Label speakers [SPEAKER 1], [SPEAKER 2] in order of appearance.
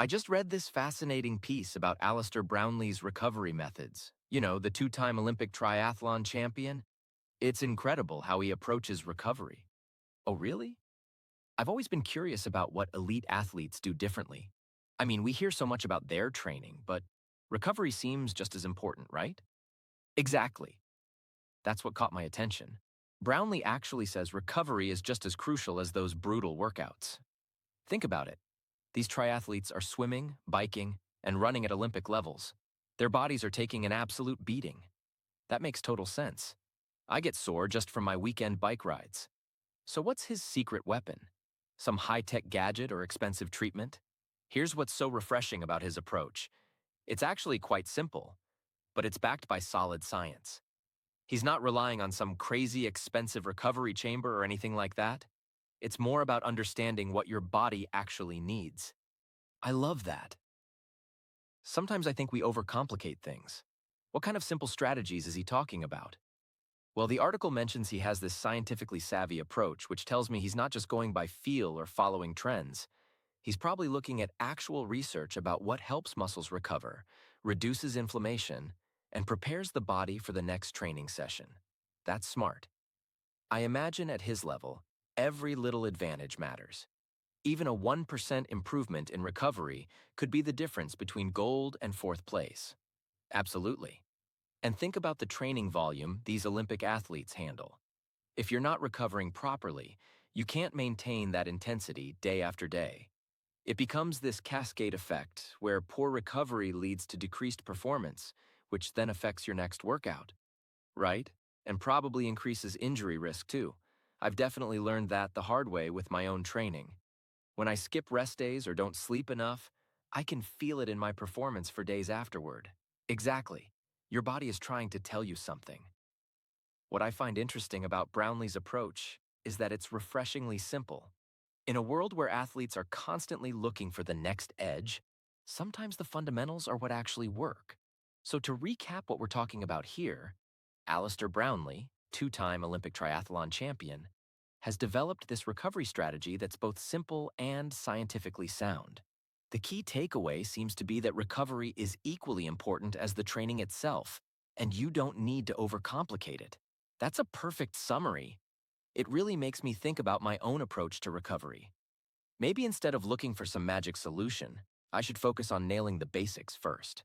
[SPEAKER 1] I just read this fascinating piece about Alistair Brownlee's recovery methods. The two-time Olympic triathlon champion. It's incredible how he approaches recovery. Oh, really? I've always been curious about what elite athletes do differently. I mean, we hear so much about their training, but recovery seems just as important, right? Exactly. That's what caught my attention. Brownlee actually says recovery is just as crucial as those brutal workouts. Think about it. These triathletes are swimming, biking, and running at Olympic levels. Their bodies are taking an absolute beating. That makes total sense. I get sore just from my weekend bike rides. So what's his secret weapon? Some high-tech gadget or expensive treatment? Here's what's so refreshing about his approach. It's actually quite simple, but it's backed by solid science. He's not relying on some crazy expensive recovery chamber or anything like that. It's more about understanding what your body actually needs. I love that. Sometimes I think we overcomplicate things. What kind of simple strategies is he talking about? Well, the article mentions he has this scientifically savvy approach, which tells me he's not just going by feel or following trends. He's probably looking at actual research about what helps muscles recover, reduces inflammation, and prepares the body for the next training session. That's smart. I imagine at his level, every little advantage matters. Even a 1% improvement in recovery could be the difference between gold and fourth place. Absolutely. And think about the training volume these Olympic athletes handle. If you're not recovering properly, you can't maintain that intensity day after day. It becomes this cascade effect where poor recovery leads to decreased performance, which then affects your next workout. Right? And probably increases injury risk too. I've definitely learned that the hard way with my own training. When I skip rest days or don't sleep enough, I can feel it in my performance for days afterward. Exactly. Your body is trying to tell you something. What I find interesting about Brownlee's approach is that it's refreshingly simple. In a world where athletes are constantly looking for the next edge, sometimes the fundamentals are what actually work. So to recap what we're talking about here, Alistair Brownlee, two-time Olympic triathlon champion, has developed this recovery strategy that's both simple and scientifically sound. The key takeaway seems to be that recovery is equally important as the training itself, and you don't need to overcomplicate it. That's a perfect summary. It really makes me think about my own approach to recovery. Maybe instead of looking for some magic solution, I should focus on nailing the basics first.